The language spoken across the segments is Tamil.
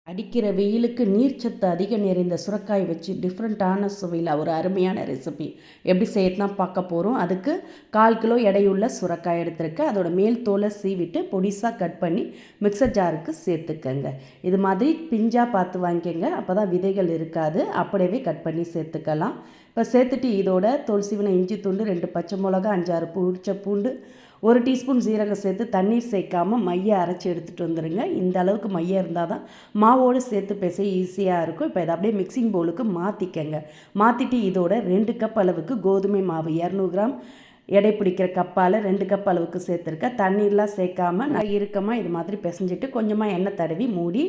அடிக்கிற வெயிலுக்கு நீர்ச்சத்து அதிகம் நிறைந்த சுரைக்காய் வச்சு டிஃப்ரெண்ட்டான சுவையில் ஒரு அருமையான ரெசிபி எப்படி செய்யறதுனா பார்க்க போகிறோம். அதுக்கு 1/4 கிலோ எடையுள்ள சுரைக்காய் எடுத்துருக்கேன். அதோட மேல் தோலை சீவிட்டு பொடிசாக கட் பண்ணி மிக்சர் ஜாருக்கு சேர்த்துக்கங்க. இது மாதிரி பிஞ்சாக பார்த்து வாங்கிக்கோங்க, அப்போ தான் விதைகள் இருக்காது. அப்படியே கட் பண்ணி சேர்த்துக்கலாம். இப்போ சேர்த்துட்டு இதோட தோல் சீவின இஞ்சி துண்டு, 2 பச்சை மிளகா, 5-6 உரிச்ச பூண்டு, 1 டீஸ்பூன் சீரகம் சேர்த்து தண்ணீர் சேர்க்காமல் மைய அரைச்சி எடுத்துகிட்டு வந்துடுங்க. இந்த அளவுக்கு மையம் இருந்தால் தான் மாவோடு சேர்த்து பிசைய ஈஸியாக இருக்கும். இப்போ இதை அப்படியே மிக்சிங் பவுலுக்கு மாற்றிக்கங்க. மாற்றிட்டு இதோட 2 கப் அளவுக்கு கோதுமை மாவு 200 கிராம் எடை பிடிக்கிற கப்பால் 2 கப் அளவுக்கு சேர்த்துருக்கேன். தண்ணீர்லாம் சேர்க்காமல் நான் இறுக்கமாக இது மாதிரி பிசைஞ்சிட்டு கொஞ்சமாக எண்ணெய் தடவி மூடி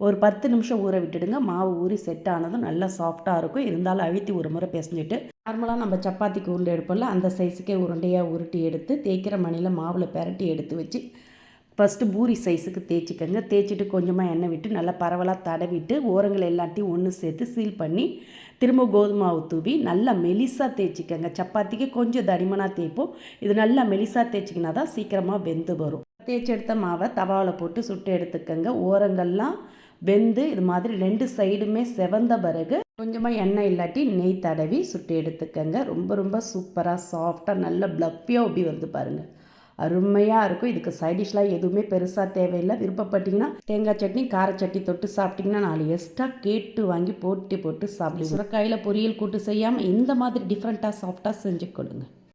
ஒரு 10 நிமிஷம் ஊற விட்டுடுங்க. மாவு ஊறி செட் ஆனதும் நல்லா சாஃப்டாக இருக்கும். இருந்தாலும் அழுத்தி ஒரு முறை பிசைஞ்சிட்டு நார்மலாக நம்ம சப்பாத்திக்கு உருண்டை எடுப்போம்ல, அந்த சைஸுக்கே உருண்டையாக உருட்டி எடுத்து தேய்க்கிற மணியில் மாவில் பெரட்டி எடுத்து வச்சு ஃபஸ்ட்டு பூரி சைஸுக்கு தேய்ச்சிக்கங்க. தேய்ச்சிட்டு கொஞ்சமாக எண்ணெய் விட்டு நல்லா பரவலாக தடவிட்டு ஓரங்கள் எல்லாத்தையும் ஒன்று சேர்த்து சீல் பண்ணி திரும்ப கோதுமை மாவு தூவி நல்லா மெலிசாக தேய்ச்சிக்கங்க. சப்பாத்திக்கு கொஞ்சம் தடிமனாக தேய்ப்போம். இது நல்லா மெலிசாக தேய்ச்சிக்கினா தான் சீக்கிரமாக வெந்து வரும். தேய்ச்சி எடுத்த மாவை தவாவில் போட்டு சுட்டு எடுத்துக்கங்க. ஓரங்கள்லாம் வெந்து இது மாதிரி 2 சைடுமே செவந்த பிறகு கொஞ்சமாக எண்ணெய் இல்லாட்டி நெய் தடவி சுட்டு எடுத்துக்கங்க. ரொம்ப ரொம்ப சூப்பராக சாஃப்டாக நல்ல ப்ளப்பியாக ஒப்பி வந்து பாருங்கள், அருமையாக இருக்கும். இதுக்கு சைடிஷ்லாம் எதுவுமே பெருசாக தேவையில்லை. விருப்பப்பட்டிங்கன்னா தேங்காய் சட்னி, கார சட்னி தொட்டு சாப்பிட்டிங்கன்னா 4 எக்ஸ்ட்ரா கேட்டு வாங்கி போட்டு சாப்பிடுங்க. சுரைக்காயில் பொரியல் கூட்டு செய்யாமல் இந்த மாதிரி டிஃப்ரெண்ட்டாக சாஃப்டாக செஞ்சு கொடுங்க.